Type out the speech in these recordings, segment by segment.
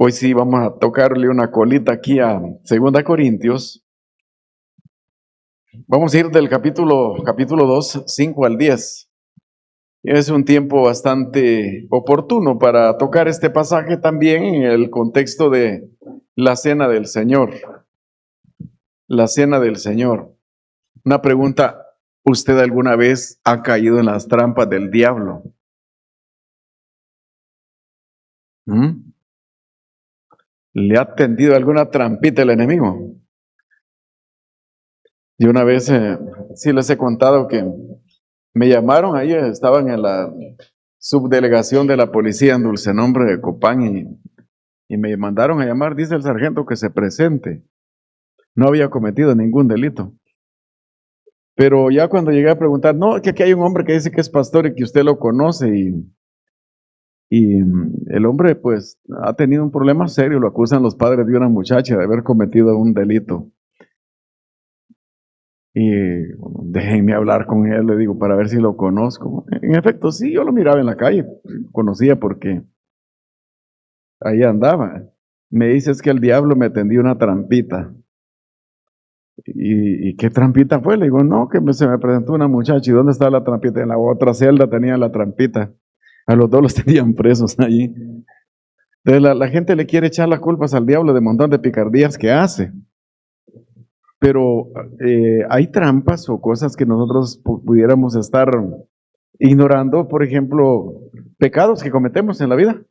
Hoy sí vamos a tocarle una colita aquí a 2 Corintios. Vamos a ir del capítulo 2, 5 al 10. Es un tiempo bastante oportuno para tocar este pasaje también en el contexto de la cena del Señor. La cena del Señor. Una pregunta, ¿usted alguna vez ha caído en las trampas del diablo? ¿Le ha tendido alguna trampita el enemigo? Y una vez, sí les he contado que me llamaron, ahí estaban en la subdelegación de la policía en Dulce Nombre de Copán y me mandaron a llamar, dice el sargento que se presente. No había cometido ningún delito. Pero ya cuando llegué a preguntar, no, que aquí hay un hombre que dice que es pastor y que usted lo conoce y el hombre pues ha tenido un problema serio, lo acusan los padres de una muchacha de haber cometido un delito. Y bueno, déjenme hablar con él, le digo, para ver si lo conozco. En efecto, sí, yo lo miraba en la calle, conocía porque ahí andaba. Me dice, es que el diablo me tendió una trampita. ¿Y qué trampita fue? Le digo, no, que se me presentó una muchacha. ¿Y dónde está la trampita? En la otra celda tenía la trampita. A los dos los tenían presos allí. Entonces la gente le quiere echar las culpas al diablo de un montón de picardías que hace. Pero hay trampas o cosas que nosotros pudiéramos estar ignorando, por ejemplo, pecados que cometemos en la vida,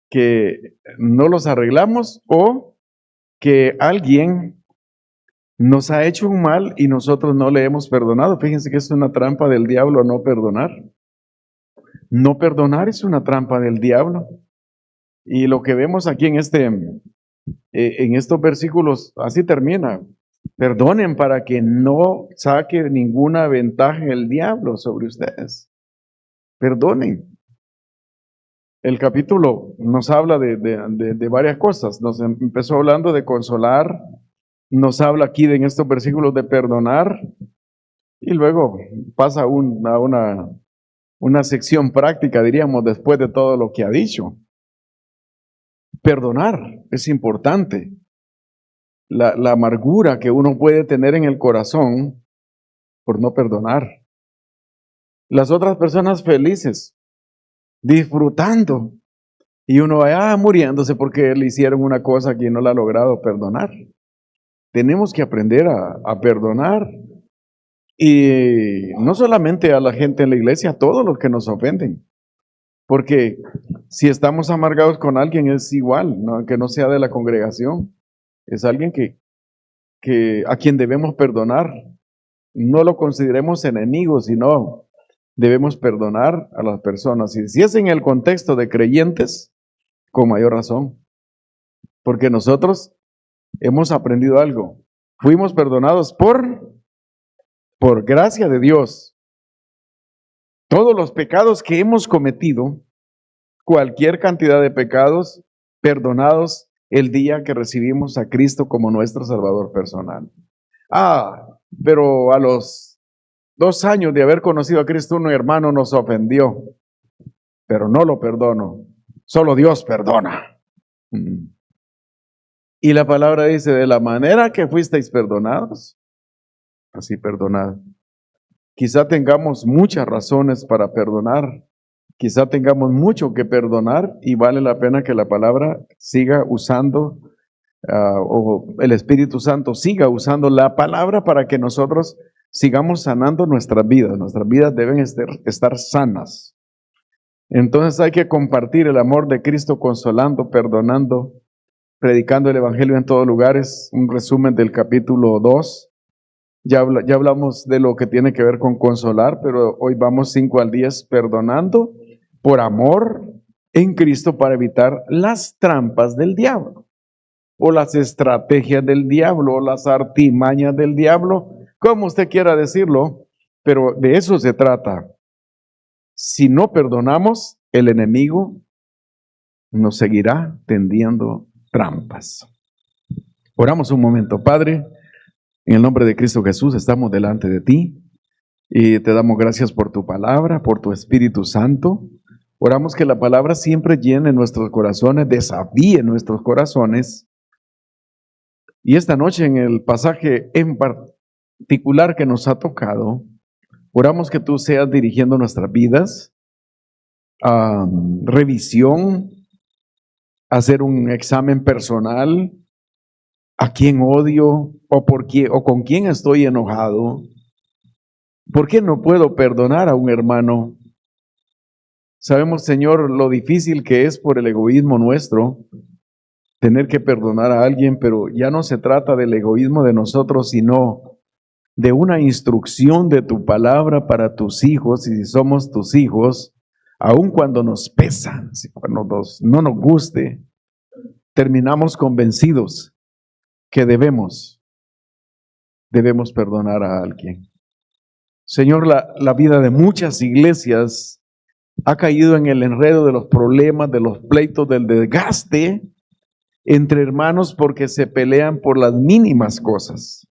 que no los arreglamos o que alguien nos ha hecho un mal y nosotros no le hemos perdonado. Fíjense que es una trampa del diablo no perdonar. No perdonar es una trampa del diablo. Y lo que vemos aquí en estos versículos, así termina. Perdonen para que no saque ninguna ventaja el diablo sobre ustedes. Perdonen. El capítulo nos habla de varias cosas. Nos empezó hablando de consolar, nos habla aquí en estos versículos de perdonar, y luego pasa a una sección práctica, diríamos, después de todo lo que ha dicho. Perdonar es importante. La amargura que uno puede tener en el corazón por no perdonar. Las otras personas felices, disfrutando, y uno va muriéndose porque le hicieron una cosa que no la ha logrado perdonar. Tenemos que aprender a perdonar, y no solamente a la gente en la iglesia, a todos los que nos ofenden. Porque si estamos amargados con alguien es igual, ¿no? Que no sea de la congregación. Es alguien a quien debemos perdonar. No lo consideremos enemigo, sino debemos perdonar a las personas. Y si es en el contexto de creyentes, con mayor razón. Porque nosotros hemos aprendido algo. Fuimos perdonados por gracia de Dios. Todos los pecados que hemos cometido, cualquier cantidad de pecados, perdonados el día que recibimos a Cristo como nuestro Salvador personal. Pero a los 2 años de haber conocido a Cristo, un hermano nos ofendió, pero no lo perdono. Solo Dios perdona. Y la palabra dice, de la manera que fuisteis perdonados, así perdonad. Quizá tengamos muchas razones para perdonar, quizá tengamos mucho que perdonar y vale la pena que la palabra siga usando, o el Espíritu Santo siga usando la palabra para que nosotros sigamos sanando nuestras vidas. Nuestras vidas deben estar sanas. Entonces hay que compartir el amor de Cristo consolando, perdonando, predicando el Evangelio en todos lugares. Un resumen del capítulo 2. Ya hablamos de lo que tiene que ver con consolar, pero hoy vamos 5 al 10, perdonando por amor en Cristo para evitar las trampas del diablo, o las estrategias del diablo, o las artimañas del diablo, como usted quiera decirlo, pero de eso se trata. Si no perdonamos, el enemigo nos seguirá tendiendo trampas. Oramos un momento. Padre, en el nombre de Cristo Jesús estamos delante de ti y te damos gracias por tu palabra, por tu Espíritu Santo. Oramos que la palabra siempre llene nuestros corazones, desafíe nuestros corazones. Y esta noche en el pasaje en particular que nos ha tocado, oramos que tú seas dirigiendo nuestras vidas a revisión, a hacer un examen personal, a quién odio o con quién estoy enojado. ¿Por qué no puedo perdonar a un hermano? Sabemos, Señor, lo difícil que es por el egoísmo nuestro tener que perdonar a alguien, pero ya no se trata del egoísmo de nosotros, sino de una instrucción de tu palabra para tus hijos, y si somos tus hijos, aun cuando nos pesa, cuando no nos guste, terminamos convencidos que debemos perdonar a alguien. Señor, la vida de muchas iglesias ha caído en el enredo de los problemas, de los pleitos, del desgaste entre hermanos porque se pelean por las mínimas cosas.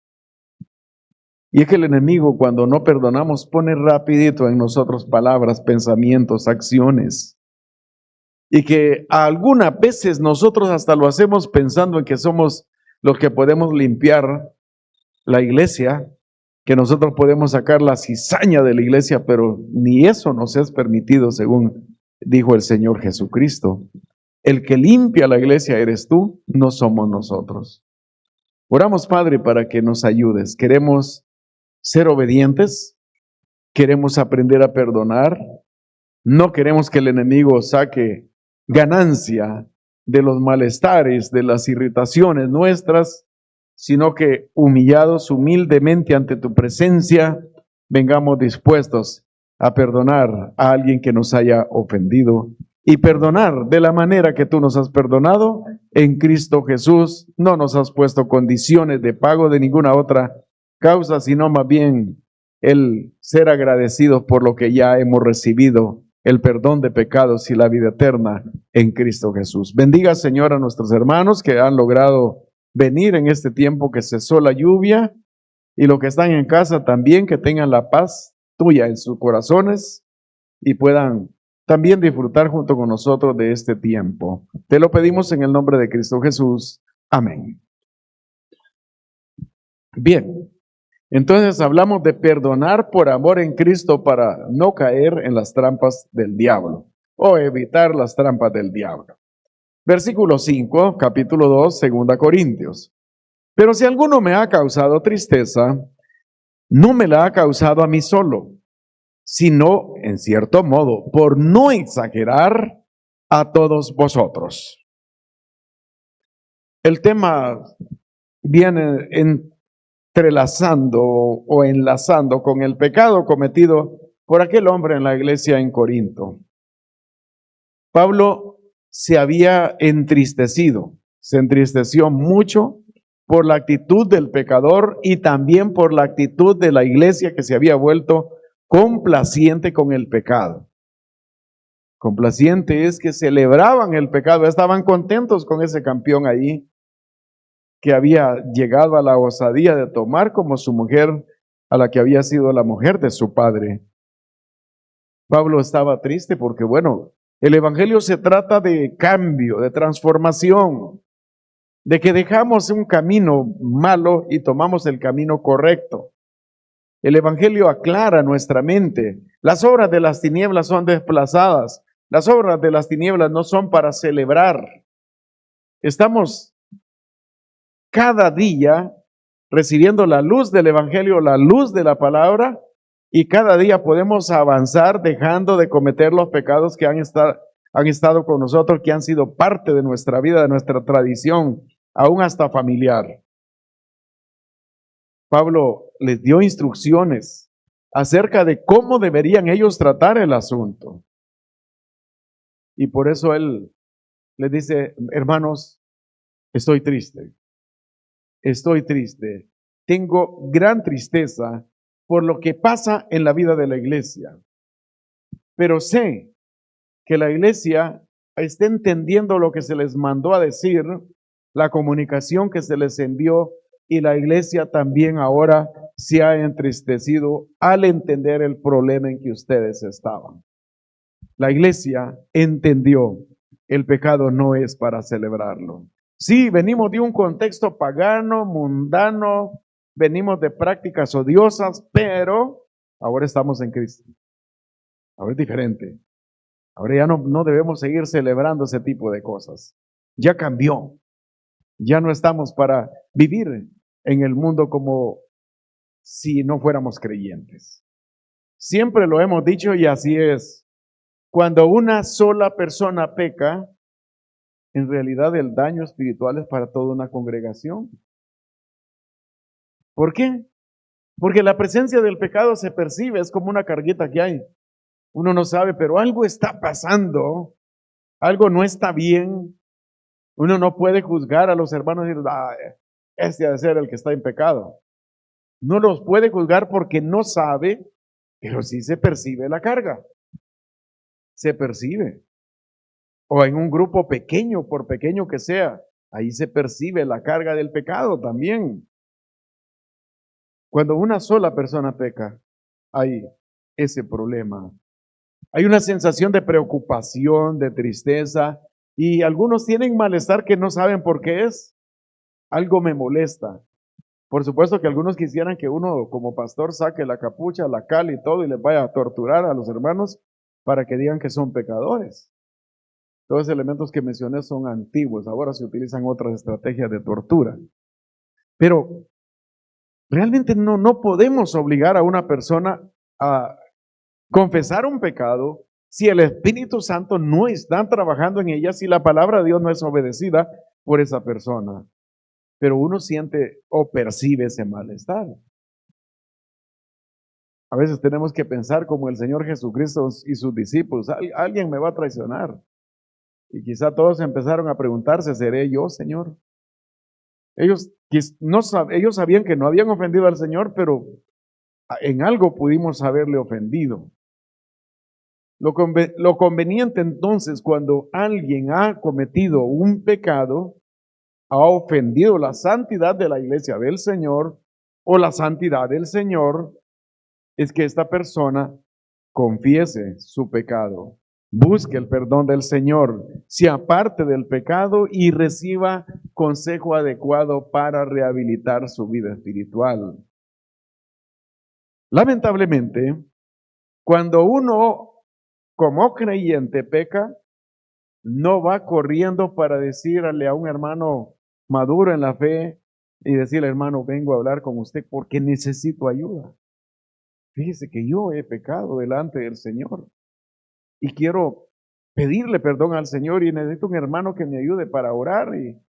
Y es que el enemigo, cuando no perdonamos, pone rapidito en nosotros palabras, pensamientos, acciones. Y que algunas veces nosotros hasta lo hacemos pensando en que somos los que podemos limpiar la iglesia, que nosotros podemos sacar la cizaña de la iglesia, pero ni eso nos es permitido, según dijo el Señor Jesucristo. El que limpia la iglesia eres tú, no somos nosotros. Oramos, Padre, para que nos ayudes. Queremos ser obedientes, queremos aprender a perdonar, no queremos que el enemigo saque ganancia de los malestares, de las irritaciones nuestras, sino que humillados humildemente ante tu presencia, vengamos dispuestos a perdonar a alguien que nos haya ofendido y perdonar de la manera que tú nos has perdonado en Cristo Jesús. No nos has puesto condiciones de pago de ninguna otra causa, sino más bien el ser agradecidos por lo que ya hemos recibido, el perdón de pecados y la vida eterna en Cristo Jesús. Bendiga, Señor, a nuestros hermanos que han logrado venir en este tiempo que cesó la lluvia, y los que están en casa también, que tengan la paz tuya en sus corazones y puedan también disfrutar junto con nosotros de este tiempo. Te lo pedimos en el nombre de Cristo Jesús. Amén. Bien. Entonces hablamos de perdonar por amor en Cristo para no caer en las trampas del diablo o evitar las trampas del diablo. Versículo 5, capítulo 2, 2 Corintios. Pero si alguno me ha causado tristeza, no me la ha causado a mí solo, sino, en cierto modo, por no exagerar, a todos vosotros. El tema viene entrelazando o enlazando con el pecado cometido por aquel hombre en la iglesia en Corinto. Pablo se había entristecido, se entristeció mucho por la actitud del pecador y también por la actitud de la iglesia que se había vuelto complaciente con el pecado. Complaciente es que celebraban el pecado, estaban contentos con ese campeón allí que había llegado a la osadía de tomar como su mujer a la que había sido la mujer de su padre. Pablo estaba triste porque, bueno, el evangelio se trata de cambio, de transformación, de que dejamos un camino malo y tomamos el camino correcto. El evangelio aclara nuestra mente. Las obras de las tinieblas son desplazadas. Las obras de las tinieblas no son para celebrar. Estamos cada día recibiendo la luz del evangelio, la luz de la palabra, y cada día podemos avanzar dejando de cometer los pecados que han estado con nosotros, que han sido parte de nuestra vida, de nuestra tradición, aún hasta familiar. Pablo les dio instrucciones acerca de cómo deberían ellos tratar el asunto. Y por eso él les dice: hermanos, estoy triste, tengo gran tristeza por lo que pasa en la vida de la iglesia, pero sé que la iglesia está entendiendo lo que se les mandó a decir, la comunicación que se les envió, y la iglesia también ahora se ha entristecido al entender el problema en que ustedes estaban. la iglesia entendió, el pecado no es para celebrarlo. Sí, venimos de un contexto pagano, mundano, venimos de prácticas odiosas, pero ahora estamos en Cristo. Ahora es diferente. Ahora ya no debemos seguir celebrando ese tipo de cosas. Ya cambió. Ya no estamos para vivir en el mundo como si no fuéramos creyentes. Siempre lo hemos dicho y así es. Cuando una sola persona peca, en realidad el daño espiritual es para toda una congregación. ¿Por qué? Porque la presencia del pecado se percibe, es como una carguita que hay. Uno no sabe, pero algo está pasando, algo no está bien. Uno no puede juzgar a los hermanos y decir, este ha de ser el que está en pecado. No los puede juzgar porque no sabe, pero sí se percibe la carga. Se percibe. O en un grupo pequeño, por pequeño que sea, ahí se percibe la carga del pecado también. Cuando una sola persona peca, hay ese problema. Hay una sensación de preocupación, de tristeza, y algunos tienen malestar que no saben por qué es. Algo me molesta. Por supuesto que algunos quisieran que uno como pastor saque la capucha, la cal y todo y les vaya a torturar a los hermanos para que digan que son pecadores. Todos los elementos que mencioné son antiguos, ahora se utilizan otras estrategias de tortura. Pero realmente no podemos obligar a una persona a confesar un pecado si el Espíritu Santo no está trabajando en ella, si la palabra de Dios no es obedecida por esa persona. Pero uno siente o percibe ese malestar. A veces tenemos que pensar como el Señor Jesucristo y sus discípulos, alguien me va a traicionar. Y quizá todos empezaron a preguntarse, ¿seré yo, Señor? Ellos sabían que no habían ofendido al Señor, pero en algo pudimos haberle ofendido. Lo conveniente entonces, cuando alguien ha cometido un pecado, ha ofendido la santidad de la iglesia del Señor o la santidad del Señor, es que esta persona confiese su pecado, busque el perdón del Señor, se aparte del pecado y reciba consejo adecuado para rehabilitar su vida espiritual. Lamentablemente, cuando uno como creyente peca, no va corriendo para decirle a un hermano maduro en la fe y decirle, hermano, vengo a hablar con usted porque necesito ayuda. Fíjese que yo he pecado delante del Señor y quiero pedirle perdón al Señor y necesito un hermano que me ayude para orar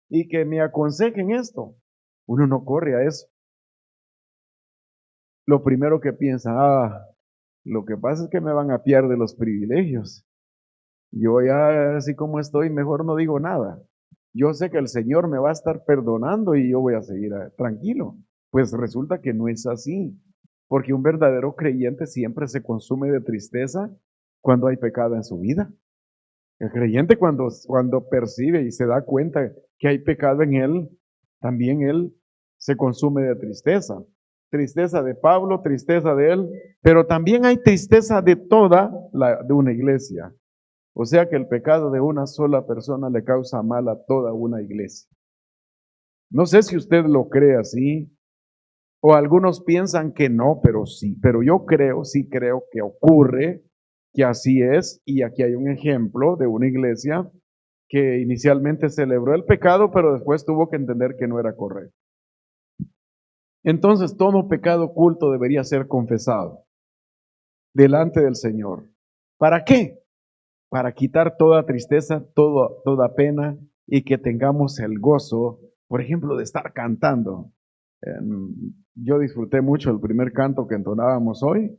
y que me aconseje en esto. Uno no corre a eso. Lo primero que piensa, lo que pasa es que me van a piar los privilegios. Yo ya así como estoy, mejor no digo nada. Yo sé que el Señor me va a estar perdonando y yo voy a seguir tranquilo. Pues resulta que no es así, porque un verdadero creyente siempre se consume de tristeza cuando hay pecado en su vida. El creyente cuando percibe y se da cuenta que hay pecado en él, también él se consume de tristeza. Tristeza de Pablo, tristeza de él, pero también hay tristeza de de una iglesia. O sea que el pecado de una sola persona le causa mal a toda una iglesia. No sé si usted lo cree así, o algunos piensan que no, pero sí, pero yo sí creo que ocurre, que así es, y aquí hay un ejemplo de una iglesia que inicialmente celebró el pecado, pero después tuvo que entender que no era correcto. Entonces todo pecado oculto debería ser confesado delante del Señor. ¿Para qué? Para quitar toda tristeza, toda pena y que tengamos el gozo, por ejemplo, de estar cantando. Yo disfruté mucho el primer canto que entonábamos hoy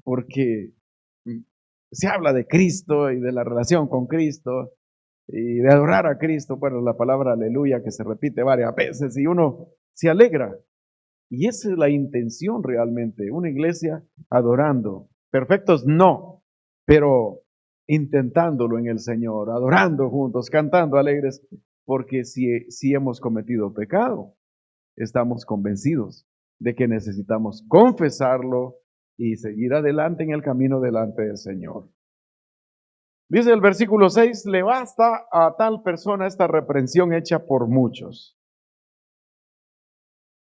porque se habla de Cristo y de la relación con Cristo y de adorar a Cristo. Bueno, la palabra aleluya que se repite varias veces y uno se alegra. Y esa es la intención realmente, una iglesia adorando. Perfectos no, pero intentándolo en el Señor, adorando juntos, cantando alegres, porque si hemos cometido pecado, estamos convencidos de que necesitamos confesarlo y seguir adelante en el camino delante del Señor. Dice el versículo 6, le basta a tal persona esta reprensión hecha por muchos.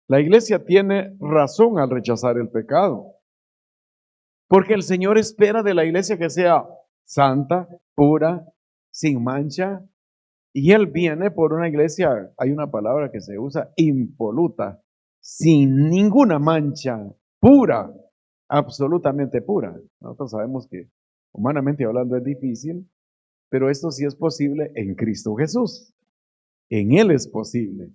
La iglesia tiene razón al rechazar el pecado, porque el Señor espera de la iglesia que sea santa, pura, sin mancha, y Él viene por una iglesia, hay una palabra que se usa, impoluta, sin ninguna mancha, pura, absolutamente pura. Nosotros sabemos que humanamente hablando es difícil, pero esto sí es posible en Cristo Jesús. En Él es posible.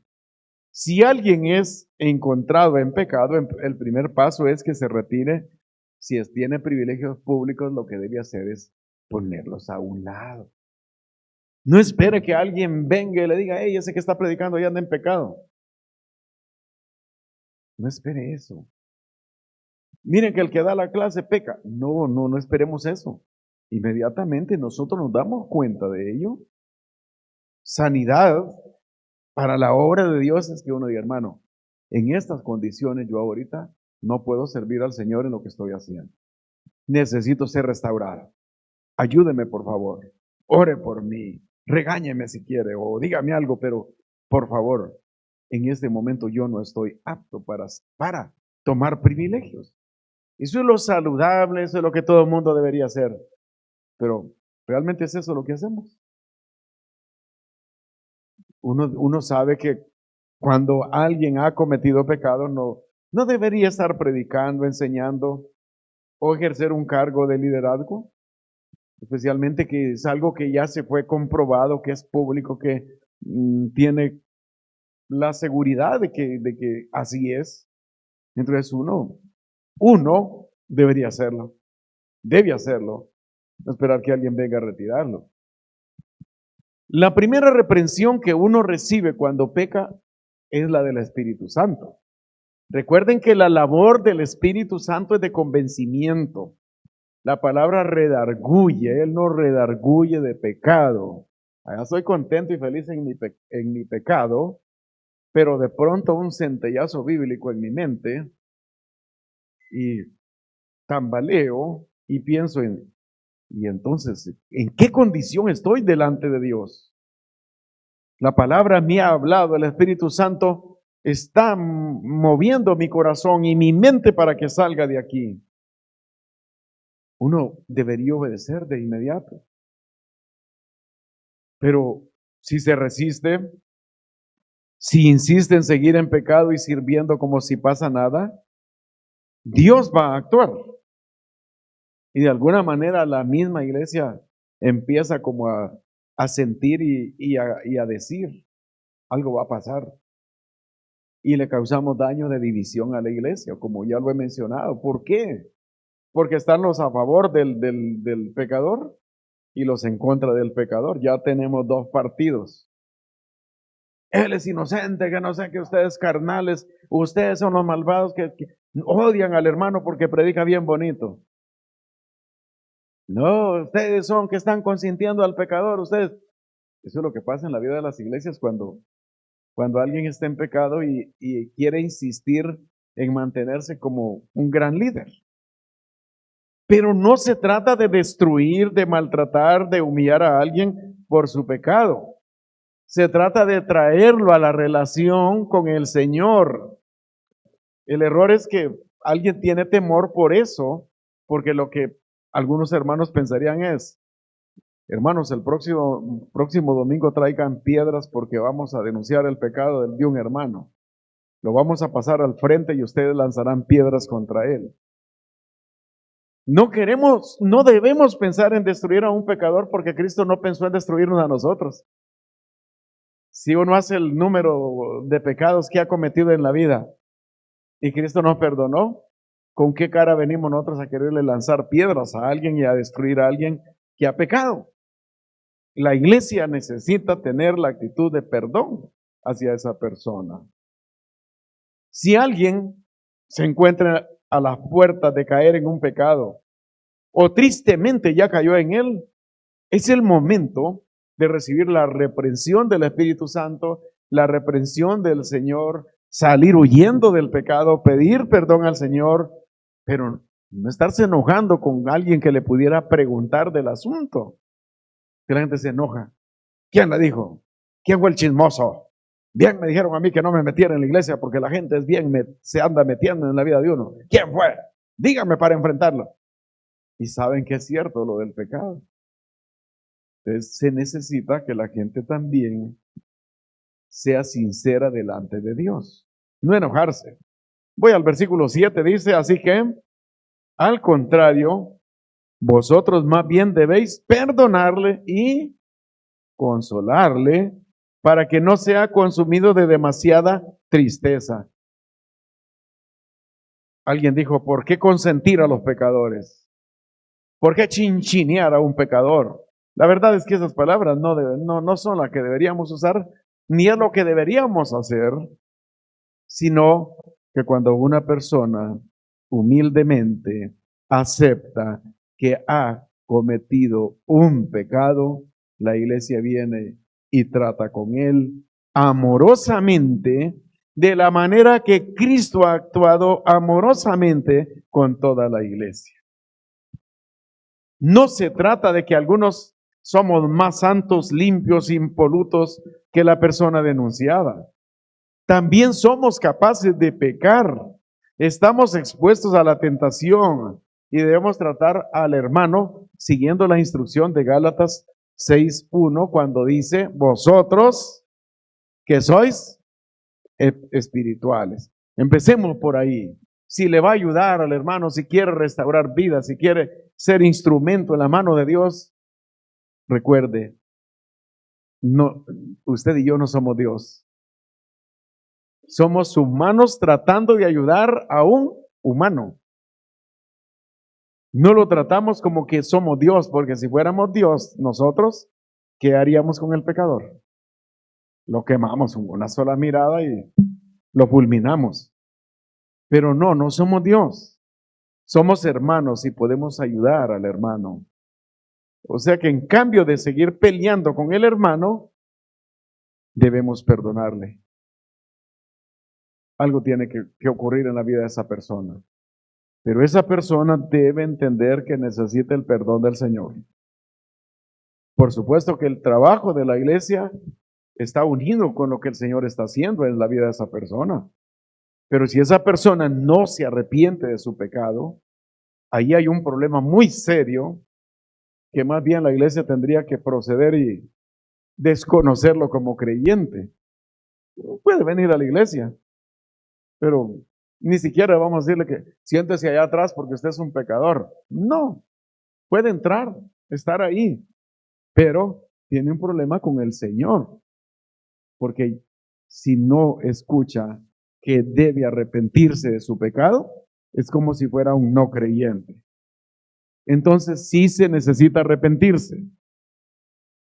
Si alguien es encontrado en pecado, el primer paso es que se retire. Si tiene privilegios públicos, lo que debe hacer es ponerlos a un lado. No espere que alguien venga y le diga, hey, ese que está predicando ya anda en pecado. No espere eso. Miren que el que da la clase peca. No esperemos eso. Inmediatamente nosotros nos damos cuenta de ello. Sanidad para la obra de Dios es que uno diga, hermano, en estas condiciones yo ahorita no puedo servir al Señor en lo que estoy haciendo. Necesito ser restaurado. Ayúdeme, por favor. Ore por mí. Regáñeme si quiere o dígame algo, pero por favor, en este momento yo no estoy apto para tomar privilegios. Eso es lo saludable, eso es lo que todo el mundo debería hacer. Pero, ¿realmente es eso lo que hacemos? Uno sabe que cuando alguien ha cometido pecado, no debería estar predicando, enseñando o ejercer un cargo de liderazgo, especialmente que es algo que ya se fue comprobado, que es público, que tiene la seguridad de que así es. Entonces uno debería hacerlo, debe hacerlo, no esperar que alguien venga a retirarlo. La primera reprensión que uno recibe cuando peca es la del Espíritu Santo. Recuerden que la labor del Espíritu Santo es de convencimiento. La palabra redarguye, Él no redarguye de pecado. Allá estoy contento y feliz en mi pecado, pero de pronto un centellazo bíblico en mi mente y tambaleo y pienso y entonces, ¿en qué condición estoy delante de Dios? La palabra me ha hablado, el Espíritu Santo está moviendo mi corazón y mi mente para que salga de aquí. Uno debería obedecer de inmediato. Pero si se resiste, si insiste en seguir en pecado y sirviendo como si pasa nada, Dios va a actuar. Y de alguna manera la misma iglesia empieza como a sentir y a decir, algo va a pasar. Y le causamos daño de división a la iglesia, como ya lo he mencionado. ¿Por qué? Porque están los a favor del pecador y los en contra del pecador. Ya tenemos dos partidos. Él es inocente, que no sé, que ustedes carnales, ustedes son los malvados que odian al hermano porque predica bien bonito. No, ustedes son que están consintiendo al pecador, ustedes. Eso es lo que pasa en la vida de las iglesias cuando alguien está en pecado y quiere insistir en mantenerse como un gran líder. Pero no se trata de destruir, de maltratar, de humillar a alguien por su pecado. Se trata de traerlo a la relación con el Señor. El error es que alguien tiene temor por eso, porque lo que algunos hermanos pensarían es, hermanos, el próximo domingo traigan piedras porque vamos a denunciar el pecado de un hermano. Lo vamos a pasar al frente y ustedes lanzarán piedras contra él. No debemos pensar en destruir a un pecador porque Cristo no pensó en destruirnos a nosotros. Si uno hace el número de pecados que ha cometido en la vida y Cristo nos perdonó, ¿con qué cara venimos nosotros a quererle lanzar piedras a alguien y a destruir a alguien que ha pecado? La iglesia necesita tener la actitud de perdón hacia esa persona. Si alguien se encuentra a las puertas de caer en un pecado o tristemente ya cayó en él, es el momento de recibir la reprensión del Espíritu Santo, la reprensión del Señor, salir huyendo del pecado, pedir perdón al Señor, pero no estarse enojando con alguien que le pudiera preguntar del asunto. que la gente se enoja. ¿Quién la dijo? ¿Quién fue el chismoso? Bien me dijeron a mí que no me metiera en la iglesia porque la gente es bien, se anda metiendo en la vida de uno. ¿Quién fue? Dígame para enfrentarlo. Y saben que es cierto lo del pecado. Entonces se necesita que la gente también sea sincera delante de Dios. No enojarse. Voy al versículo 7, dice, así que, al contrario, vosotros más bien debéis perdonarle y consolarle para que no sea consumido de demasiada tristeza. Alguien dijo, ¿por qué consentir a los pecadores? ¿Por qué chinchinear a un pecador? La verdad es que esas palabras no son las que deberíamos usar, ni es lo que deberíamos hacer, sino que cuando una persona humildemente acepta que ha cometido un pecado, la iglesia viene y trata con él amorosamente, de la manera que Cristo ha actuado amorosamente con toda la iglesia. No se trata de que algunos somos más santos, limpios, impolutos que la persona denunciada. También somos capaces de pecar. Estamos expuestos a la tentación y debemos tratar al hermano siguiendo la instrucción de Gálatas 6:1 cuando dice, vosotros que sois espirituales. Empecemos por ahí. Si le va a ayudar al hermano, si quiere restaurar vida, si quiere ser instrumento en la mano de Dios, recuerde, no, usted y yo no somos Dios. Somos humanos tratando de ayudar a un humano. No lo tratamos como que somos Dios, porque si fuéramos Dios, nosotros, ¿qué haríamos con el pecador? Lo quemamos con una sola mirada y lo fulminamos. Pero no somos Dios. Somos hermanos y podemos ayudar al hermano. O sea que en cambio de seguir peleando con el hermano, debemos perdonarle. Algo tiene que ocurrir en la vida de esa persona. Pero esa persona debe entender que necesita el perdón del Señor. Por supuesto que el trabajo de la iglesia está unido con lo que el Señor está haciendo en la vida de esa persona. Pero si esa persona no se arrepiente de su pecado, ahí hay un problema muy serio que más bien la iglesia tendría que proceder y desconocerlo como creyente. Puede venir a la iglesia, pero ni siquiera vamos a decirle que siéntese allá atrás porque usted es un pecador. No, puede entrar, estar ahí, pero tiene un problema con el Señor, porque si no escucha que debe arrepentirse de su pecado, es como si fuera un no creyente. Entonces sí se necesita arrepentirse.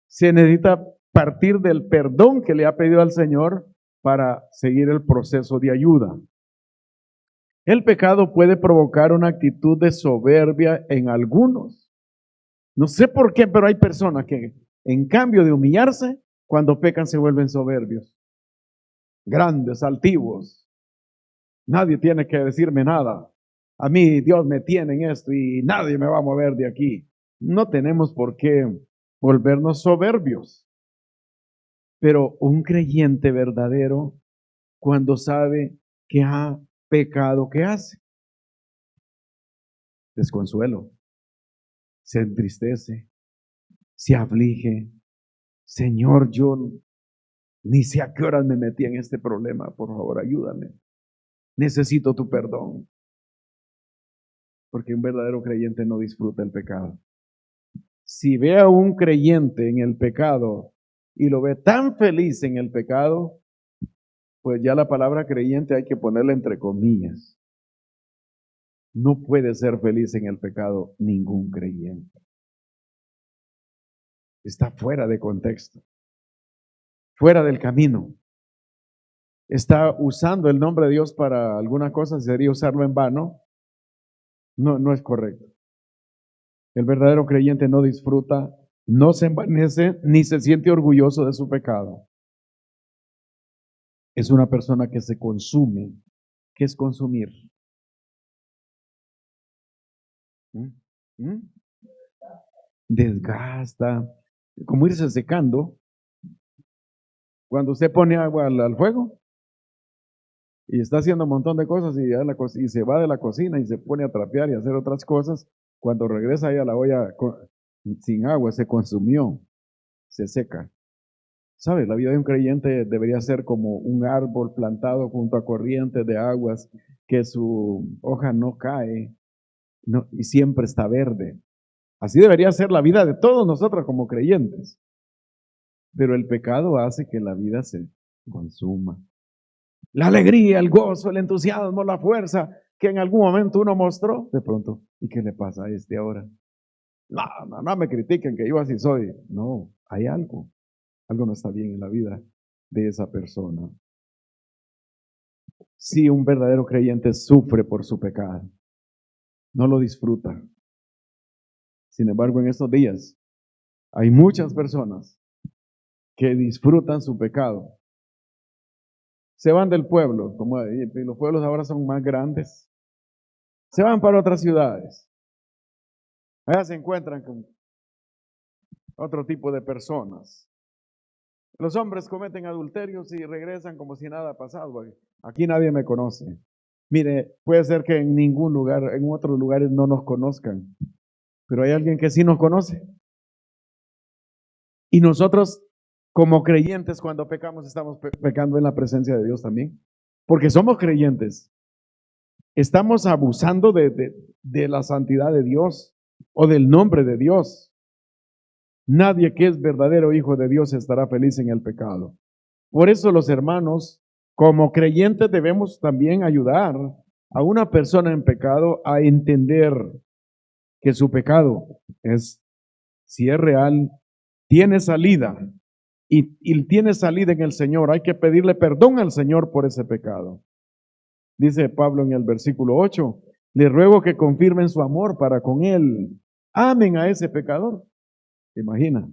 Se necesita partir del perdón que le ha pedido al Señor para seguir el proceso de ayuda. El pecado puede provocar una actitud de soberbia en algunos. No sé por qué, pero hay personas que en cambio de humillarse, cuando pecan se vuelven soberbios, grandes, altivos. Nadie tiene que decirme nada. A mí Dios me tiene en esto y nadie me va a mover de aquí. No tenemos por qué volvernos soberbios. Pero un creyente verdadero, cuando sabe que ha pecado, ¿qué hace? Desconsuelo, se entristece, se aflige. Señor, yo ni sé a qué horas me metí en este problema. Por favor, ayúdame. Necesito tu perdón. Porque un verdadero creyente no disfruta el pecado. Si ve a un creyente en el pecado y lo ve tan feliz en el pecado, pues ya la palabra creyente hay que ponerla entre comillas. No puede ser feliz en el pecado ningún creyente. Está fuera de contexto, fuera del camino. Está usando el nombre de Dios para alguna cosa, sería usarlo en vano. No es correcto. El verdadero creyente no disfruta, no se envanece, ni se siente orgulloso de su pecado. Es una persona que se consume. ¿Qué es consumir? ¿Mm? ¿Mm? Desgasta, como irse secando. Cuando usted pone agua al fuego y está haciendo un montón de cosas y se va de la cocina y se pone a trapear y a hacer otras cosas, cuando regresa ahí a la olla sin agua, se consumió, se seca. ¿Sabes? La vida de un creyente debería ser como un árbol plantado junto a corrientes de aguas, que su hoja no cae y siempre está verde. Así debería ser la vida de todos nosotros como creyentes. Pero el pecado hace que la vida se consuma. La alegría, el gozo, el entusiasmo, la fuerza que en algún momento uno mostró, de pronto, ¿y qué le pasa a este ahora? No me critiquen que yo así soy. No, hay algo. Algo no está bien en la vida de esa persona. Si un verdadero creyente sufre por su pecado, no lo disfruta. Sin embargo, en estos días hay muchas personas que disfrutan su pecado. Se van del pueblo, como los pueblos ahora son más grandes. Se van para otras ciudades. Allá se encuentran con otro tipo de personas. Los hombres cometen adulterios y regresan como si nada ha pasado. Aquí nadie me conoce. Mire, puede ser que en ningún lugar, en otros lugares no nos conozcan, pero hay alguien que sí nos conoce. Y nosotros, como creyentes, cuando pecamos, estamos pecando en la presencia de Dios también. Porque somos creyentes. Estamos abusando de la santidad de Dios o del nombre de Dios. Nadie que es verdadero hijo de Dios estará feliz en el pecado. Por eso los hermanos, como creyentes, debemos también ayudar a una persona en pecado a entender que su pecado es, si es real, tiene salida y tiene salida en el Señor. Hay que pedirle perdón al Señor por ese pecado. Dice Pablo en el versículo 8, le ruego que confirmen su amor para con él. Amen a ese pecador. Imagina.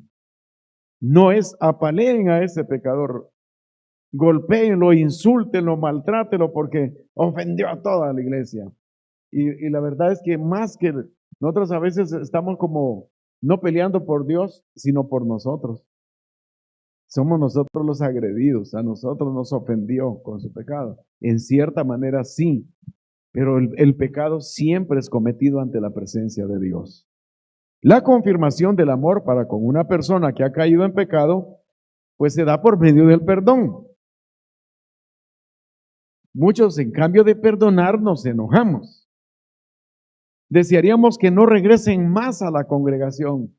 No es apaleen a ese pecador. Golpéenlo, insúltenlo, maltrátenlo porque ofendió a toda la iglesia. Y la verdad es que más que nosotros a veces estamos como no peleando por Dios, sino por nosotros. Somos nosotros los agredidos, a nosotros nos ofendió con su pecado. En cierta manera sí, pero el pecado siempre es cometido ante la presencia de Dios. La confirmación del amor para con una persona que ha caído en pecado, pues se da por medio del perdón. Muchos, en cambio de perdonar, nos enojamos. Desearíamos que no regresen más a la congregación.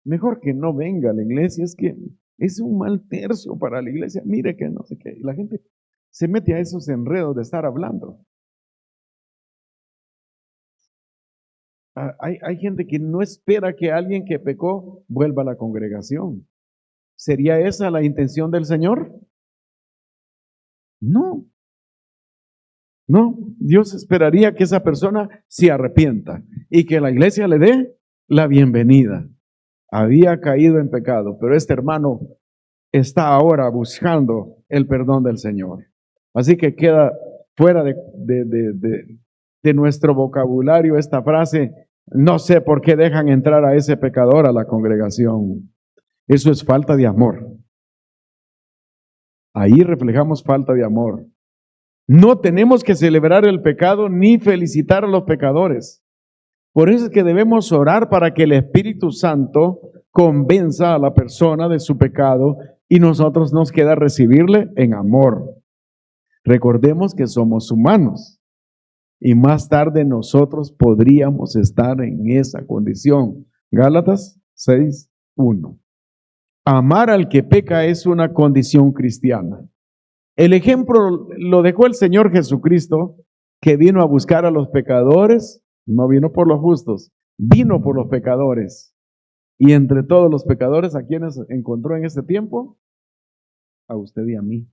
Mejor que no venga a la iglesia, es que es un mal tercio para la iglesia. Mire que no sé qué. Y la gente se mete a esos enredos de estar hablando. Hay gente que no espera que alguien que pecó vuelva a la congregación. ¿Sería esa la intención del Señor? No. No, Dios esperaría que esa persona se arrepienta y que la iglesia le dé la bienvenida. Había caído en pecado, pero este hermano está ahora buscando el perdón del Señor. Así que queda fuera de nuestro vocabulario esta frase, no sé por qué dejan entrar a ese pecador a la congregación. Eso es falta de amor. Ahí reflejamos falta de amor. No tenemos que celebrar el pecado ni felicitar a los pecadores. Por eso es que debemos orar para que el Espíritu Santo convenza a la persona de su pecado y nosotros nos queda recibirle en amor. Recordemos que somos humanos y más tarde nosotros podríamos estar en esa condición. Gálatas 6:1. Amar al que peca es una condición cristiana. El ejemplo lo dejó el Señor Jesucristo, que vino a buscar a los pecadores, no vino por los justos, vino por los pecadores. Y entre todos los pecadores, ¿a quienes encontró en ese tiempo? A usted y a mí.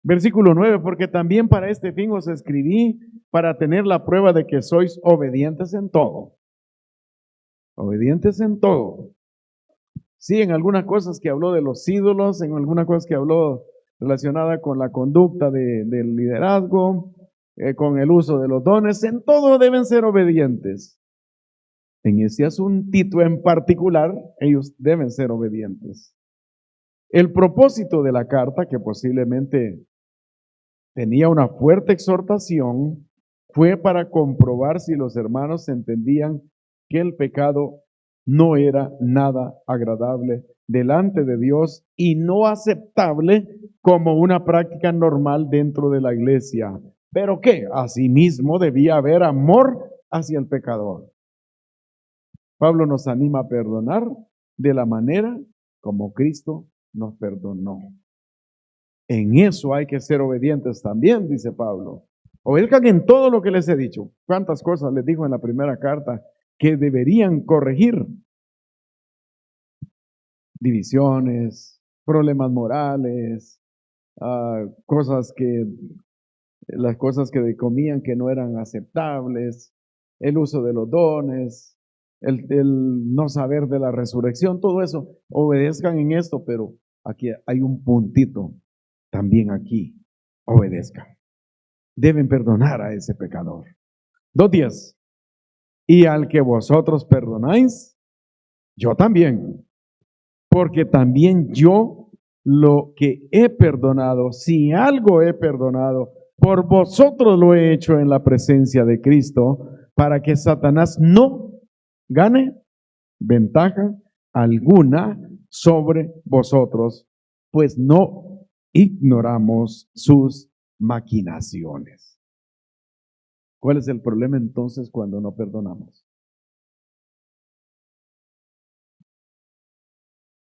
Versículo 9, porque también para este fin os escribí, para tener la prueba de que sois obedientes en todo. Obedientes en todo. Sí, en algunas cosas que habló de los ídolos, en algunas cosas que habló relacionada con la conducta del liderazgo, con el uso de los dones, en todo deben ser obedientes. En ese asuntito en particular, ellos deben ser obedientes. El propósito de la carta, que posiblemente tenía una fuerte exhortación, fue para comprobar si los hermanos entendían que el pecado no era nada agradable delante de Dios y no aceptable como una práctica normal dentro de la iglesia. Pero que asimismo debía haber amor hacia el pecador. Pablo nos anima a perdonar de la manera como Cristo nos perdonó. En eso hay que ser obedientes también, dice Pablo. Obedezcan en todo lo que les he dicho. ¿Cuántas cosas les dijo en la primera carta que deberían corregir? Divisiones, problemas morales, las cosas que comían que no eran aceptables, el uso de los dones, el no saber de la resurrección, todo eso. Obedezcan en esto, pero aquí hay un puntito. También aquí, obedezcan. Deben perdonar a ese pecador. 2:10. Y al que vosotros perdonáis, yo también. Porque también yo lo que he perdonado, si algo he perdonado, por vosotros lo he hecho en la presencia de Cristo, para que Satanás no gane ventaja alguna sobre vosotros, pues no ignoramos sus maquinaciones. ¿Cuál es el problema entonces cuando no perdonamos?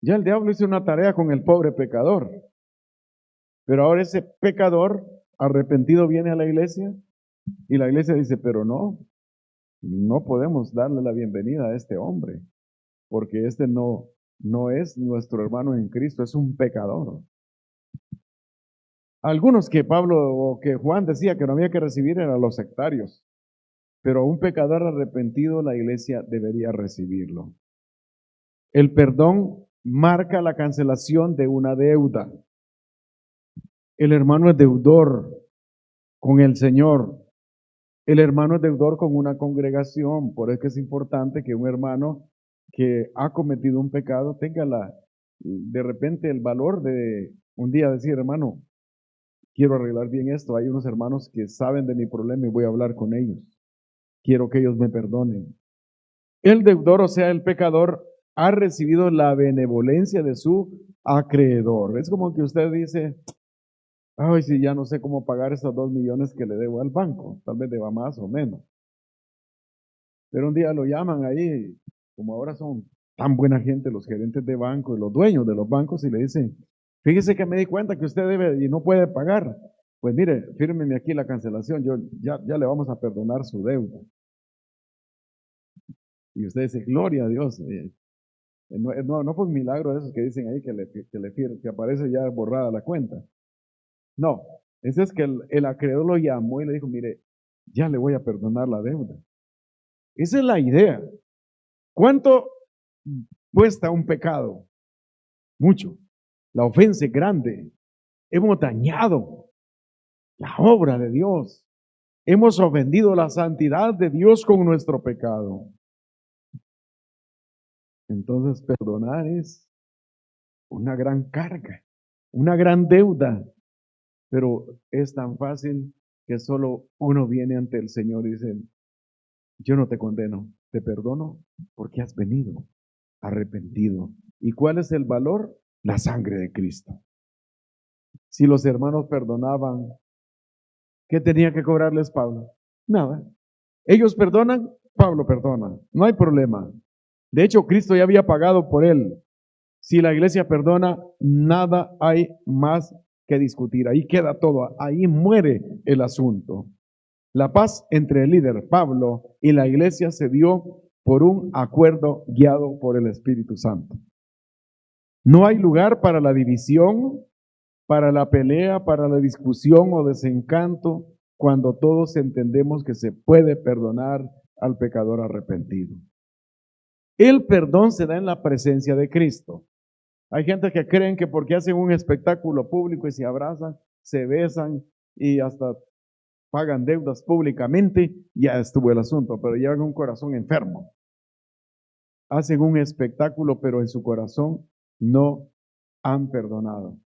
Ya el diablo hizo una tarea con el pobre pecador, pero ahora ese pecador arrepentido viene a la iglesia y la iglesia dice, pero no podemos darle la bienvenida a este hombre, porque este no es nuestro hermano en Cristo, es un pecador. Algunos que Pablo o que Juan decía que no había que recibir eran los sectarios, pero un pecador arrepentido la iglesia debería recibirlo. El perdón marca la cancelación de una deuda. El hermano es deudor con el Señor. El hermano es deudor con una congregación. Por eso es importante que un hermano que ha cometido un pecado tenga de repente el valor de un día decir, hermano, quiero arreglar bien esto. Hay unos hermanos que saben de mi problema y voy a hablar con ellos. Quiero que ellos me perdonen. El deudor, o sea, el pecador, ha recibido la benevolencia de su acreedor. Es como que usted dice, ay, si ya no sé cómo pagar esos 2 millones que le debo al banco, tal vez deba más o menos. Pero un día lo llaman ahí, como ahora son tan buena gente los gerentes de banco y los dueños de los bancos y le dicen, fíjese que me di cuenta que usted debe y no puede pagar. Pues mire, fírmeme aquí la cancelación, ya le vamos a perdonar su deuda. Y usted dice, gloria a Dios. No fue un milagro de esos que dicen ahí que aparece ya borrada la cuenta. No, ese es que el acreedor lo llamó y le dijo, mire, ya le voy a perdonar la deuda. Esa es la idea. ¿Cuánto cuesta un pecado? Mucho. La ofensa es grande. Hemos dañado la obra de Dios. Hemos ofendido la santidad de Dios con nuestro pecado. Entonces, perdonar es una gran carga, una gran deuda, pero es tan fácil que solo uno viene ante el Señor y dice, yo no te condeno, te perdono porque has venido arrepentido. ¿Y cuál es el valor? La sangre de Cristo. Si los hermanos perdonaban, ¿qué tenía que cobrarles Pablo? Nada. Ellos perdonan, Pablo perdona. No hay problema. De hecho, Cristo ya había pagado por él. Si la iglesia perdona, nada hay más que discutir. Ahí queda todo. Ahí muere el asunto. La paz entre el líder Pablo y la iglesia se dio por un acuerdo guiado por el Espíritu Santo. No hay lugar para la división, para la pelea, para la discusión o desencanto, cuando todos entendemos que se puede perdonar al pecador arrepentido. El perdón se da en la presencia de Cristo. Hay gente que creen que porque hacen un espectáculo público y se abrazan, se besan y hasta pagan deudas públicamente, ya estuvo el asunto, pero llevan un corazón enfermo. hacen un espectáculo, pero en su corazón no han perdonado.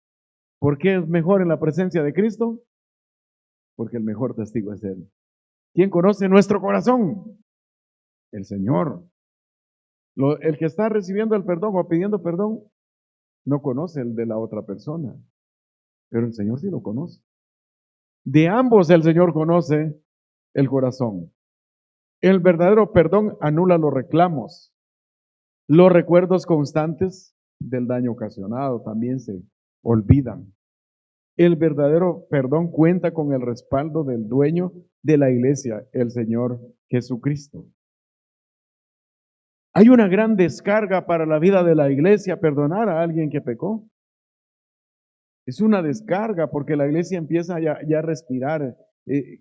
¿Por qué es mejor en la presencia de Cristo? Porque el mejor testigo es Él. ¿Quién conoce nuestro corazón? El Señor. El que está recibiendo el perdón o pidiendo perdón no conoce el de la otra persona, pero el Señor sí lo conoce. De ambos el Señor conoce el corazón. El verdadero perdón anula los reclamos. Los recuerdos constantes del daño ocasionado también se olvidan. El verdadero perdón cuenta con el respaldo del dueño de la iglesia, el Señor Jesucristo. Hay una gran descarga para la vida de la iglesia perdonar a alguien que pecó. Es una descarga porque la iglesia empieza ya a respirar.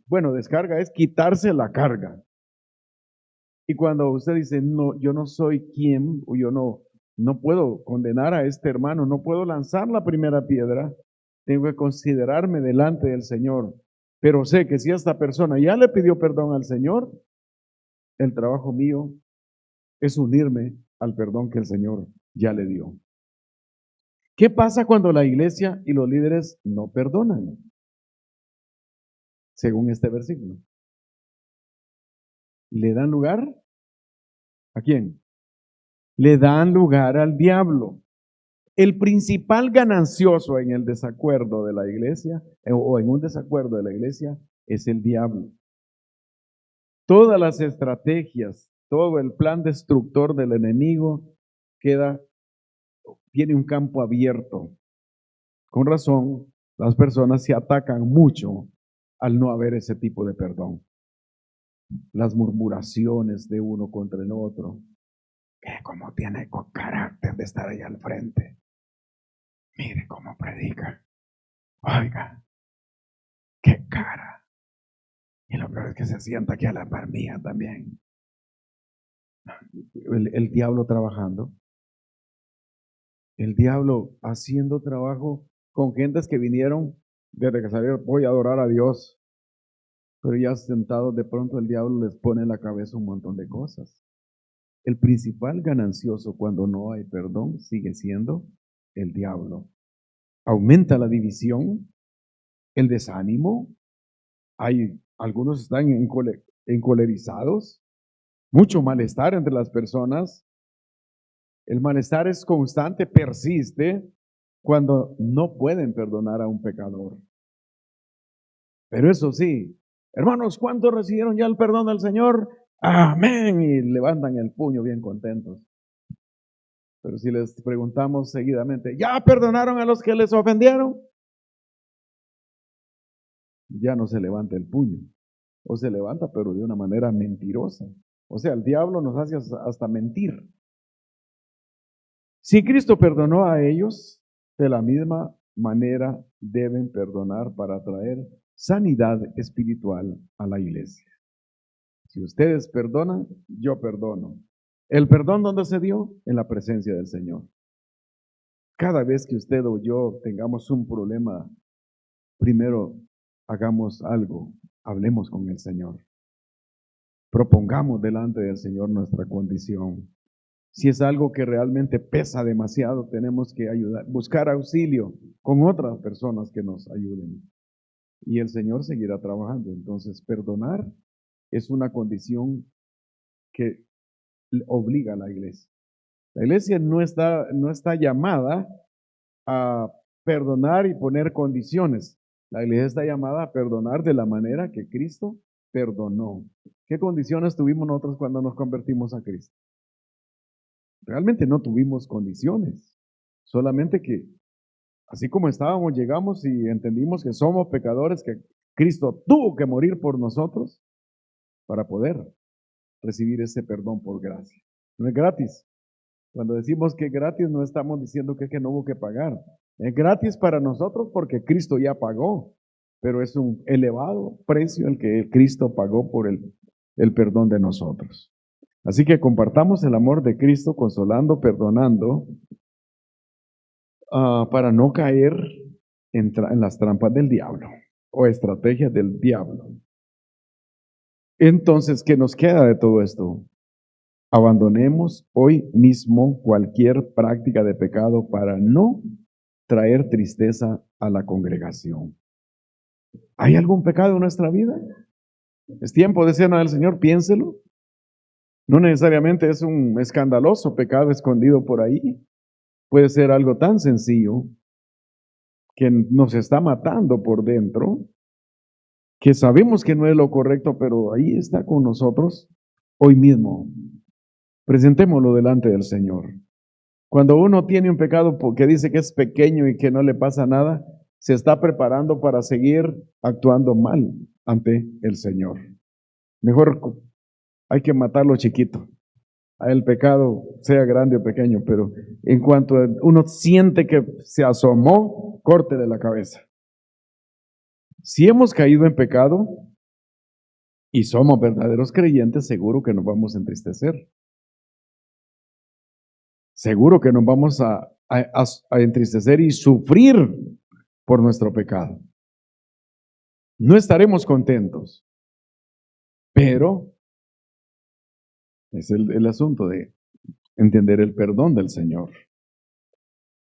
Bueno, descarga es quitarse la carga. Y cuando usted dice, no, yo no soy quien, o yo no puedo condenar a este hermano, no puedo lanzar la primera piedra, tengo que considerarme delante del Señor. Pero sé que si esta persona ya le pidió perdón al Señor, el trabajo mío es unirme al perdón que el Señor ya le dio. ¿Qué pasa cuando la iglesia y los líderes no perdonan? Según este versículo. ¿Le dan lugar? ¿A quién? Le dan lugar al diablo. El principal ganancioso en el desacuerdo de la iglesia, o en un desacuerdo de la iglesia, es el diablo. Todas las estrategias, todo el plan destructor del enemigo tiene un campo abierto. Con razón, las personas se atacan mucho al no haber ese tipo de perdón. Las murmuraciones de uno contra el otro. Que como tiene carácter de estar ahí al frente. Mire cómo predica. Oiga, qué cara. Y lo peor es que se sienta aquí a la par mía también. El diablo trabajando. El diablo haciendo trabajo con gentes que vinieron desde que salieron, voy a adorar a Dios. Pero ya sentados, de pronto el diablo les pone en la cabeza un montón de cosas. El principal ganancioso cuando no hay perdón sigue siendo el diablo. Aumenta la división, el desánimo. Algunos están encolerizados, mucho malestar entre las personas. El malestar es constante, persiste cuando no pueden perdonar a un pecador. Pero eso sí, hermanos, ¿cuántos recibieron ya el perdón del Señor? Amén, y levantan el puño bien contentos. Pero si les preguntamos seguidamente, ¿ya perdonaron a los que les ofendieron? Ya no se levanta el puño. O se levanta, pero de una manera mentirosa. O sea, el diablo nos hace hasta mentir. Si Cristo perdonó a ellos, de la misma manera deben perdonar para traer sanidad espiritual a la iglesia. Si ustedes perdonan, yo perdono. ¿El perdón dónde se dio? En la presencia del Señor. Cada vez que usted o yo tengamos un problema, primero hagamos algo, hablemos con el Señor. Propongamos delante del Señor nuestra condición. Si es algo que realmente pesa demasiado, tenemos que buscar auxilio con otras personas que nos ayuden. Y el Señor seguirá trabajando. Entonces, perdonar es una condición que obliga a la iglesia. La iglesia no está llamada a perdonar y poner condiciones. La iglesia está llamada a perdonar de la manera que Cristo perdonó. ¿Qué condiciones tuvimos nosotros cuando nos convertimos a Cristo? Realmente no tuvimos condiciones, solamente que así como estábamos, llegamos y entendimos que somos pecadores, que Cristo tuvo que morir por nosotros para poder recibir ese perdón por gracia. No es gratis. Cuando decimos que es gratis, no estamos diciendo que no hubo que pagar. Es gratis para nosotros porque Cristo ya pagó, pero es un elevado precio el que Cristo pagó por el perdón de nosotros. Así que compartamos el amor de Cristo, consolando, perdonando, para no caer en las trampas del diablo o estrategias del diablo. Entonces, ¿qué nos queda de todo esto? Abandonemos hoy mismo cualquier práctica de pecado para no traer tristeza a la congregación. ¿Hay algún pecado en nuestra vida? Es tiempo de cena del Señor, piénselo. No necesariamente es un escandaloso pecado escondido por ahí. Puede ser algo tan sencillo que nos está matando por dentro, que sabemos que no es lo correcto, pero ahí está con nosotros hoy mismo. Presentémoslo delante del Señor. Cuando uno tiene un pecado que dice que es pequeño y que no le pasa nada, se está preparando para seguir actuando mal ante el Señor. Mejor hay que matarlo chiquito. El pecado, sea grande o pequeño, pero en cuanto uno siente que se asomó, córtele la cabeza. Si hemos caído en pecado y somos verdaderos creyentes, seguro que nos vamos a entristecer. Seguro que nos vamos a entristecer y sufrir por nuestro pecado. No estaremos contentos, pero es el asunto de entender el perdón del Señor.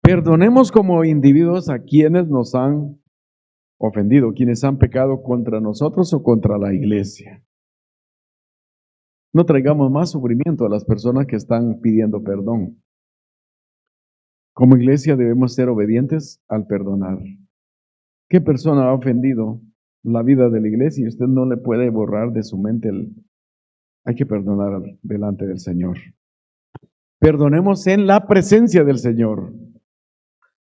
Perdonemos como individuos a quienes nos han ofendido, quienes han pecado contra nosotros o contra la iglesia. No traigamos más sufrimiento a las personas que están pidiendo perdón. Como iglesia debemos ser obedientes al perdonar. ¿Qué persona ha ofendido la vida de la iglesia y usted no le puede borrar de su mente hay que perdonar delante del Señor? Perdonemos en la presencia del Señor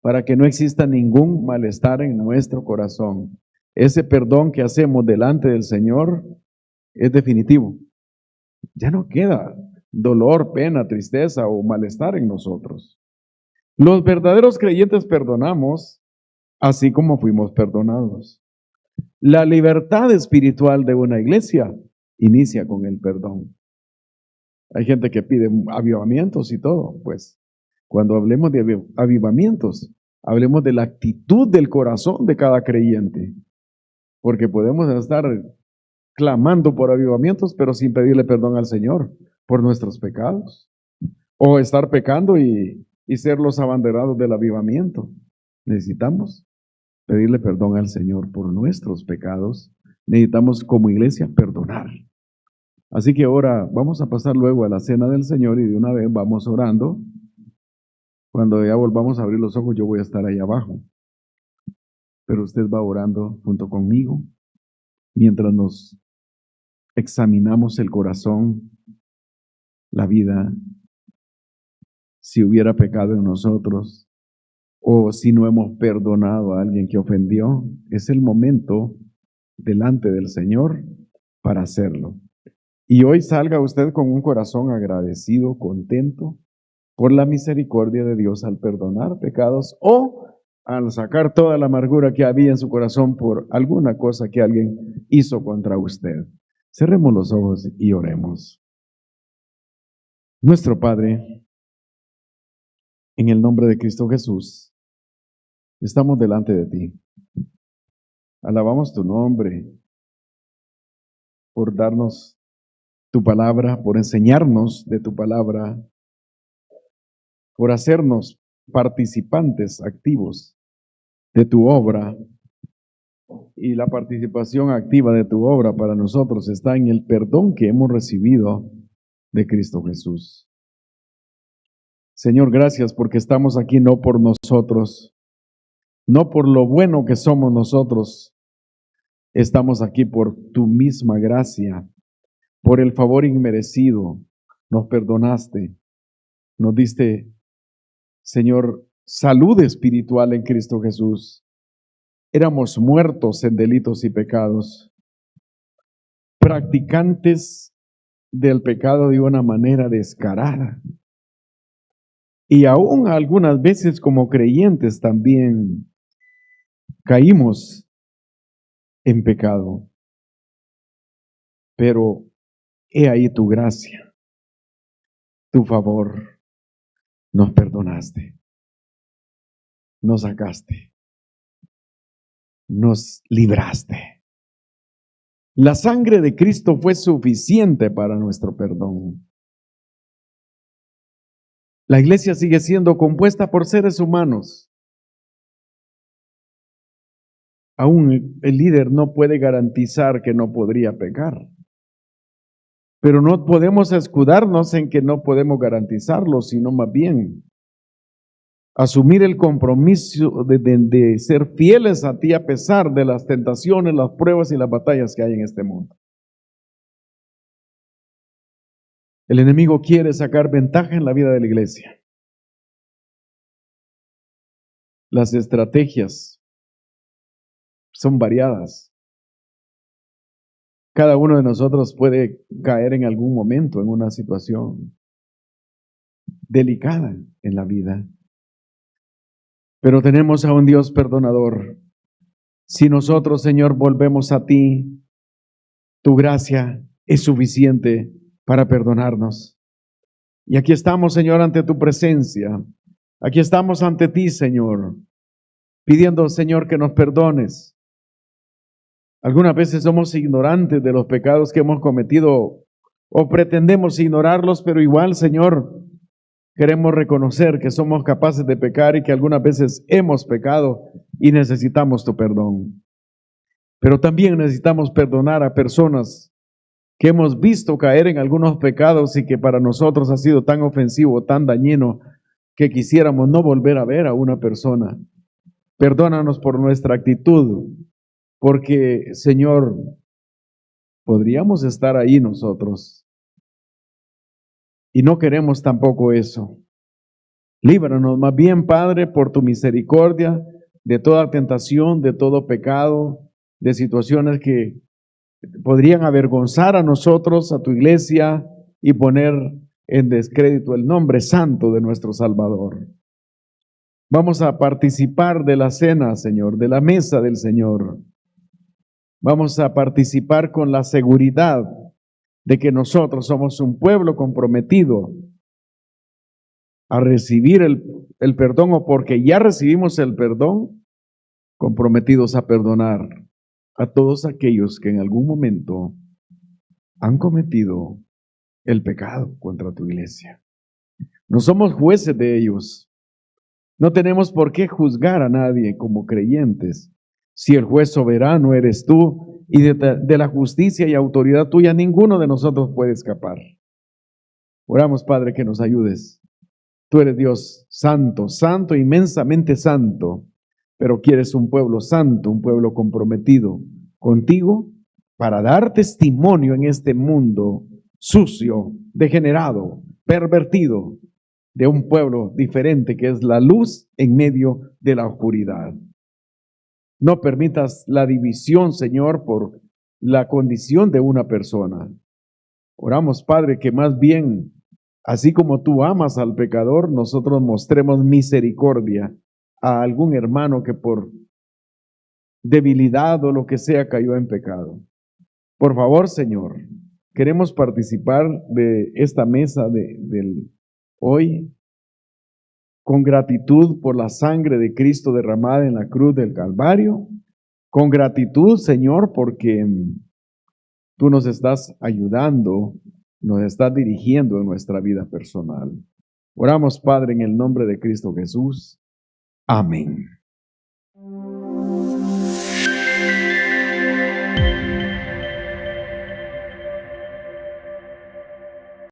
para que no exista ningún malestar en nuestro corazón. Ese perdón que hacemos delante del Señor es definitivo. Ya no queda dolor, pena, tristeza o malestar en nosotros. Los verdaderos creyentes perdonamos así como fuimos perdonados. La libertad espiritual de una iglesia inicia con el perdón. Hay gente que pide avivamientos y todo, pues cuando hablemos de avivamientos, hablemos de la actitud del corazón de cada creyente, porque podemos estar clamando por avivamientos, pero sin pedirle perdón al Señor por nuestros pecados, o estar pecando y ser los abanderados del avivamiento. Necesitamos pedirle perdón al Señor por nuestros pecados. Necesitamos como iglesia perdonar. Así que ahora vamos a pasar luego a la cena del Señor y de una vez vamos orando. Cuando ya volvamos a abrir los ojos, yo voy a estar ahí abajo. Pero usted va orando junto conmigo mientras nos examinamos el corazón, la vida, si hubiera pecado en nosotros o si no hemos perdonado a alguien que ofendió. Es el momento delante del Señor para hacerlo. Y hoy salga usted con un corazón agradecido, contento por la misericordia de Dios al perdonar pecados o al sacar toda la amargura que había en su corazón por alguna cosa que alguien hizo contra usted. Cerremos los ojos y oremos. Nuestro Padre, en el nombre de Cristo Jesús, estamos delante de ti. Alabamos tu nombre por darnos tu palabra, por enseñarnos de tu palabra, por hacernos participantes activos de tu obra. Y la participación activa de tu obra para nosotros está en el perdón que hemos recibido de Cristo Jesús. Señor, gracias porque estamos aquí no por nosotros, no por lo bueno que somos nosotros. Estamos aquí por tu misma gracia, por el favor inmerecido. Nos perdonaste, nos diste, Señor, salud espiritual en Cristo Jesús. Éramos muertos en delitos y pecados, practicantes del pecado de una manera descarada. Y aún algunas veces como creyentes también caímos en pecado. Pero he ahí tu gracia, tu favor. Nos perdonaste, nos sacaste, nos libraste. La sangre de Cristo fue suficiente para nuestro perdón. La iglesia sigue siendo compuesta por seres humanos. Aún el líder no puede garantizar que no podría pecar. Pero no podemos escudarnos en que no podemos garantizarlo, sino más bien asumir el compromiso de ser fieles a ti a pesar de las tentaciones, las pruebas y las batallas que hay en este mundo. El enemigo quiere sacar ventaja en la vida de la iglesia. Las estrategias son variadas. Cada uno de nosotros puede caer en algún momento en una situación delicada en la vida. Pero tenemos a un Dios perdonador. Si nosotros, Señor, volvemos a ti, tu gracia es suficiente para perdonarnos. Y aquí estamos, Señor, ante tu presencia. Aquí estamos ante ti, Señor, pidiendo, Señor, que nos perdones. Algunas veces somos ignorantes de los pecados que hemos cometido o pretendemos ignorarlos, pero igual, Señor, queremos reconocer que somos capaces de pecar y que algunas veces hemos pecado y necesitamos tu perdón. Pero también necesitamos perdonar a personas que hemos visto caer en algunos pecados y que para nosotros ha sido tan ofensivo, tan dañino, que quisiéramos no volver a ver a una persona. Perdónanos por nuestra actitud, porque, Señor, podríamos estar ahí nosotros y no queremos tampoco eso. Líbranos más bien, Padre, por tu misericordia, de toda tentación, de todo pecado, de situaciones que podrían avergonzar a nosotros, a tu iglesia, y poner en descrédito el nombre santo de nuestro Salvador. Vamos a participar de la cena, Señor, de la mesa del Señor. Vamos a participar con la seguridad de que nosotros somos un pueblo comprometido a recibir el perdón, o porque ya recibimos el perdón, comprometidos a perdonar a todos aquellos que en algún momento han cometido el pecado contra tu iglesia. No somos jueces de ellos. No tenemos por qué juzgar a nadie como creyentes. Si el juez soberano eres tú y de la justicia y autoridad tuya ninguno de nosotros puede escapar. Oramos, Padre, que nos ayudes. Tú eres Dios santo, santo, inmensamente santo, pero quieres un pueblo santo, un pueblo comprometido contigo para dar testimonio en este mundo sucio, degenerado, pervertido, de un pueblo diferente que es la luz en medio de la oscuridad. No permitas la división, Señor, por la condición de una persona. Oramos, Padre, que más bien, así como tú amas al pecador, nosotros mostremos misericordia a algún hermano que por debilidad o lo que sea cayó en pecado. Por favor, Señor, queremos participar de esta mesa del hoy con gratitud por la sangre de Cristo derramada en la cruz del Calvario, con gratitud, Señor, porque tú nos estás ayudando, nos estás dirigiendo en nuestra vida personal. Oramos, Padre, en el nombre de Cristo Jesús. Amén.